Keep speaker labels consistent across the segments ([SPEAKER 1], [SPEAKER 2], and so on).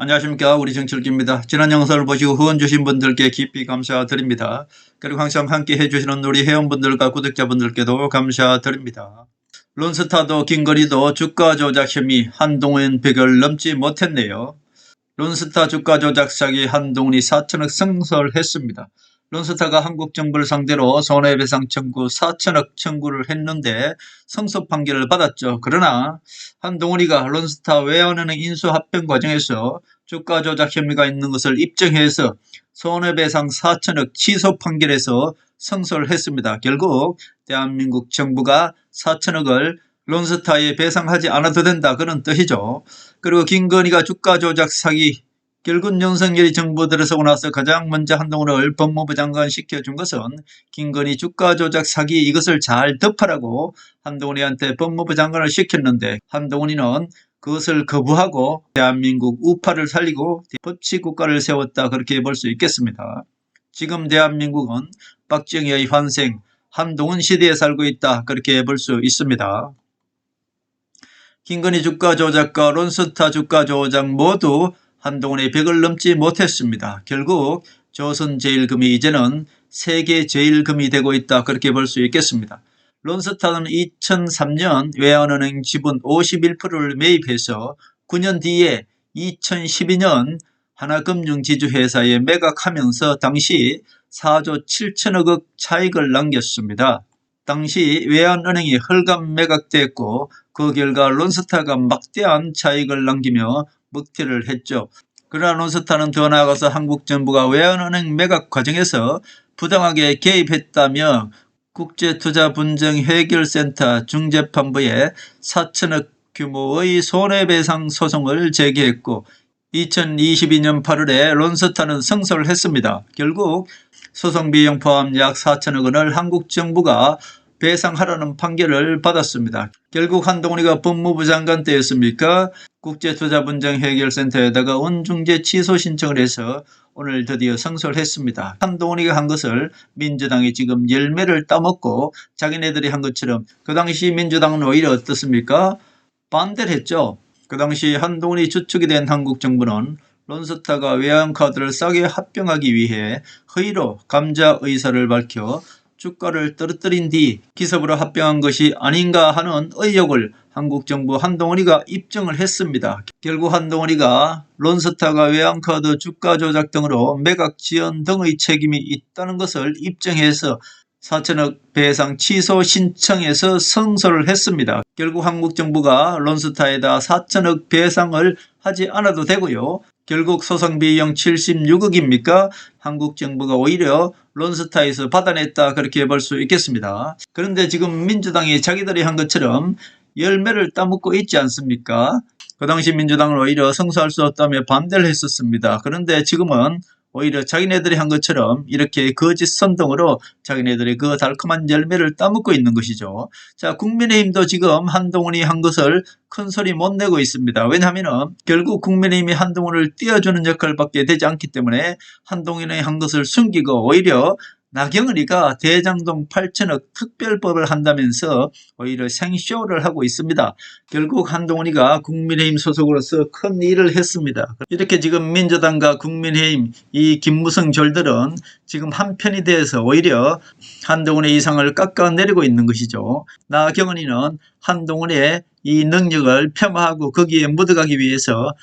[SPEAKER 1] 안녕하십니까. 우리 정철기입니다. 지난 영상을 보시고 후원 주신 분들께 깊이 감사드립니다. 그리고 항상 함께 해주시는 우리 회원분들과 구독자분들께도 감사드립니다. 론스타도 긴거리도 주가 조작 혐의 한동훈 100을 넘지 못했네요. 론스타 주가 조작 사기 한동훈이 4천억 승소했습니다. 론스타가 한국 정부를 상대로 손해배상 청구 4천억 청구를 했는데 승소 판결을 받았죠. 그러나 한동훈이가 론스타 외환은행 인수합병 과정에서 주가 조작 혐의가 있는 것을 입증해서 손해배상 4천억 취소 판결에서 승소를 했습니다. 결국 대한민국 정부가 4천억을 론스타에 배상하지 않아도 된다, 그런 뜻이죠. 그리고 김건희가 주가 조작 사기, 결국 윤석열이 정부 들어서고 나서 가장 먼저 한동훈을 법무부 장관 시켜준 것은 김건희 주가 조작 사기, 이것을 잘 덮으라고 한동훈이한테 법무부 장관을 시켰는데 한동훈이는 그것을 거부하고 대한민국 우파를 살리고 법치국가를 세웠다, 그렇게 볼 수 있겠습니다. 지금 대한민국은 박정희의 환생, 한동훈 시대에 살고 있다, 그렇게 볼 수 있습니다. 김건희 주가 조작과 론스타 주가 조작 모두 한동훈의 100을 넘지 못했습니다. 결국 조선제일금이 이제는 세계제일금이 되고 있다, 그렇게 볼 수 있겠습니다. 론스타는 2003년 외환은행 지분 51%를 매입해서 9년 뒤에 2012년 하나금융지주회사에 매각하면서 당시 4조 7천억의 차익을 남겼습니다. 당시 외환은행이 헐감 매각됐고 그 결과 론스타가 막대한 차익을 남기며 먹튀를 했죠. 그러나 론스타는 더 나아가서 한국 정부가 외환은행 매각 과정에서 부당하게 개입했다며 국제투자분쟁해결센터 중재판부에 4천억 규모의 손해배상 소송을 제기했고 2022년 8월에 론스타는 승소를 했습니다. 결국 소송비용 포함 약 4천억 원을 한국 정부가 배상하라는 판결을 받았습니다. 결국 한동훈이가 법무부 장관 때였습니까? 국제투자분쟁해결센터에다가 원중재 취소 신청을 해서 오늘 드디어 승소를 했습니다. 한동훈이가 한 것을 민주당이 지금 열매를 따먹고 자기네들이 한 것처럼, 그 당시 민주당은 오히려 어떻습니까? 반대를 했죠. 그 당시 한동훈이 주축이 된 한국 정부는 론스타가 외환카드를 싸게 합병하기 위해 허위로 감자 의사를 밝혀 주가를 떨어뜨린 뒤 기습으로 합병한 것이 아닌가 하는 의혹을 한국 정부 한동훈이가 입증을 했습니다. 결국 한동훈이가 론스타가 외환카드 주가 조작 등으로 매각 지연 등의 책임이 있다는 것을 입증해서 4천억 배상 취소 신청에서 승소를 했습니다. 결국 한국 정부가 론스타에다 4천억 배상을 하지 않아도 되고요. 결국 소송비용 76억입니까? 한국 정부가 오히려 론스타에서 받아냈다, 그렇게 볼 수 있겠습니다. 그런데 지금 민주당이 자기들이 한 것처럼 열매를 따먹고 있지 않습니까? 그 당시 민주당은 오히려 승소할 수 없다며 반대를 했었습니다. 그런데 지금은 오히려 자기네들이 한 것처럼 이렇게 거짓 선동으로 자기네들이 그 달콤한 열매를 따먹고 있는 것이죠. 자, 국민의힘도 지금 한동훈이 한 것을 큰 소리 못 내고 있습니다. 왜냐하면 결국 국민의힘이 한동훈을 띄워주는 역할밖에 되지 않기 때문에 한동훈이 한 것을 숨기고 오히려 나경원이가 대장동 8천억 특별법을 한다면서 오히려 생쇼를 하고 있습니다. 결국 한동훈이가 국민의힘 소속으로서 큰 일을 했습니다. 이렇게 지금 민주당과 국민의힘 이 김무성 졸들은 지금 한편이 돼서 오히려 한동훈의 이상을 깎아내리고 있는 것이죠. 나경원이는 한동훈의 이 능력을 폄하하고 거기에 묻어가기 위해서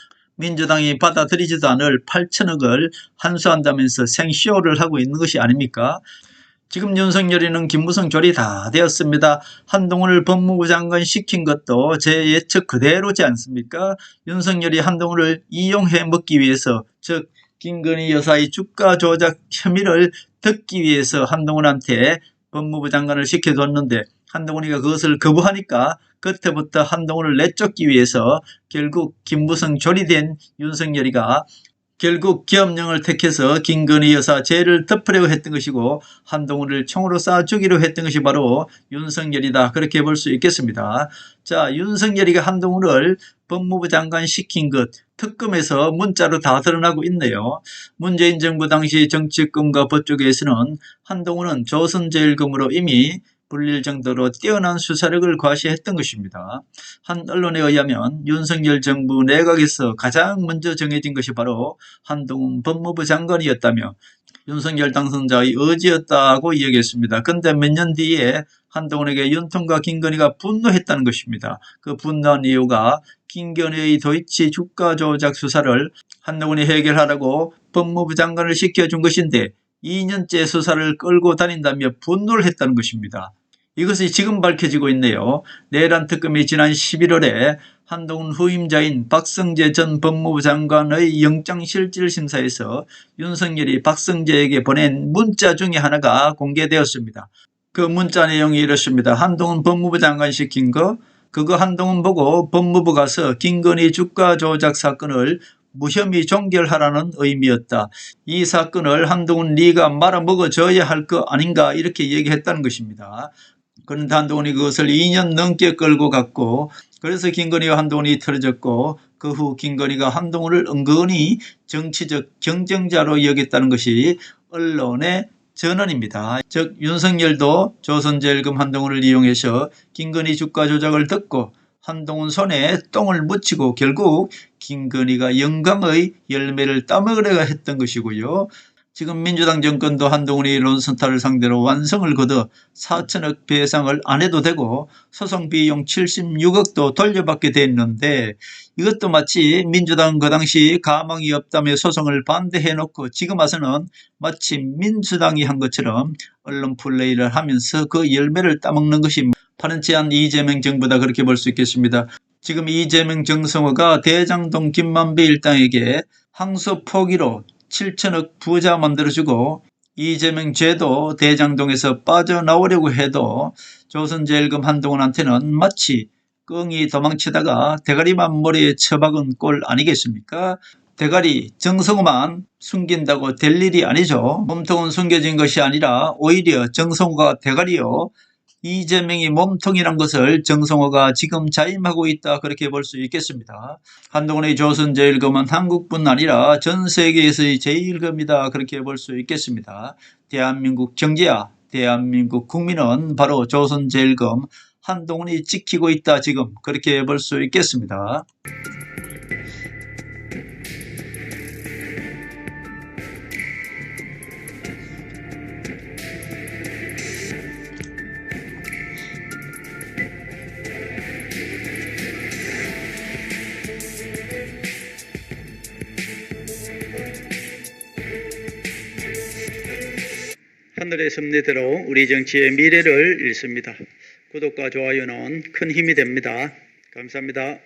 [SPEAKER 1] 민주당이 받아들이지도 않을 8천억을 환수한다면서 생쇼를 하고 있는 것이 아닙니까? 지금 윤석열이는 김무성 졸이 다 되었습니다. 한동훈을 법무부 장관 시킨 것도 제 예측 그대로지 않습니까? 윤석열이 한동훈을 이용해 먹기 위해서, 즉 김건희 여사의 주가 조작 혐의를 듣기 위해서 한동훈한테 법무부 장관을 시켜줬는데 한동훈이가 그것을 거부하니까 그때부터 한동훈을 내쫓기 위해서 결국 김무성 조리된 윤석열이가 결국 기업령을 택해서 김건희 여사 죄를 덮으려고 했던 것이고 한동훈을 총으로 쏴 죽이려 했던 것이 바로 윤석열이다, 그렇게 볼 수 있겠습니다. 자, 윤석열이가 한동훈을 법무부 장관 시킨 것 특검에서 문자로 다 드러나고 있네요. 문재인 정부 당시 정치권과 법조계에서는 한동훈은 조선제일금으로 이미 불릴 정도로 뛰어난 수사력을 과시했던 것입니다. 한 언론에 의하면 윤석열 정부 내각에서 가장 먼저 정해진 것이 바로 한동훈 법무부 장관이었다며 윤석열 당선자의 의지였다고 이야기했습니다. 그런데 몇 년 뒤에 한동훈에게 윤통과 김건희가 분노했다는 것입니다. 그 분노한 이유가 김건희의 도이치 주가 조작 수사를 한동훈이 해결하라고 법무부 장관을 시켜준 것인데 2년째 수사를 끌고 다닌다며 분노를 했다는 것입니다. 이것이 지금 밝혀지고 있네요. 내란 특검이 지난 11월에 한동훈 후임자인 박성재 전 법무부 장관의 영장실질심사에서 윤석열이 박성재에게 보낸 문자 중에 하나가 공개되었습니다. 그 문자 내용이 이렇습니다. 한동훈 법무부 장관 시킨 거 그거 한동훈 보고 법무부 가서 김건희 주가 조작 사건을 무혐의 종결하라는 의미였다. 이 사건을 한동훈 네가 말아먹어줘야 할 거 아닌가 이렇게 얘기했다는 것입니다. 그런데 한동훈이 그것을 2년 넘게 끌고 갔고 그래서 김건희와 한동훈이 틀어졌고 그 후 김건희가 한동훈을 은근히 정치적 경쟁자로 여겼다는 것이 언론의 전언입니다. 즉 윤석열도 조선제일금 한동훈을 이용해서 김건희 주가 조작을 듣고 한동훈 손에 똥을 묻히고 결국 김건희가 영광의 열매를 따먹으려고 했던 것이고요. 지금 민주당 정권도 한동훈이 론스타를 상대로 완성을 거둬 4천억 배상을 안 해도 되고 소송 비용 76억도 돌려받게 됐는데 이것도 마치 민주당 그 당시 가망이 없다며 소송을 반대해놓고 지금 와서는 마치 민주당이 한 것처럼 언론 플레이를 하면서 그 열매를 따먹는 것이 파렴치한 이재명 정부다 그렇게 볼 수 있겠습니다. 지금 이재명 정성호가 대장동 김만배 일당에게 항소 포기로 7천억 부자 만들어주고 이재명 죄도 대장동에서 빠져나오려고 해도 조선제일금 한동훈한테는 마치 끙이 도망치다가 대가리만 머리에 처박은 꼴 아니겠습니까? 대가리 정성호만 숨긴다고 될 일이 아니죠. 몸통은 숨겨진 것이 아니라 오히려 정성호가 대가리요. 이재명이 몸통이란 것을 정성호가 지금 자임하고 있다 그렇게 볼 수 있겠습니다. 한동훈의 조선제일금은 한국뿐 아니라 전 세계에서의 제일금이다 그렇게 볼 수 있겠습니다. 대한민국 경제야 대한민국 국민은 바로 조선제일금 한동훈이 지키고 있다 지금 그렇게 볼 수 있겠습니다. 하늘의 섭리대로 우리 정치의 미래를 읽습니다. 구독과 좋아요는 큰 힘이 됩니다. 감사합니다.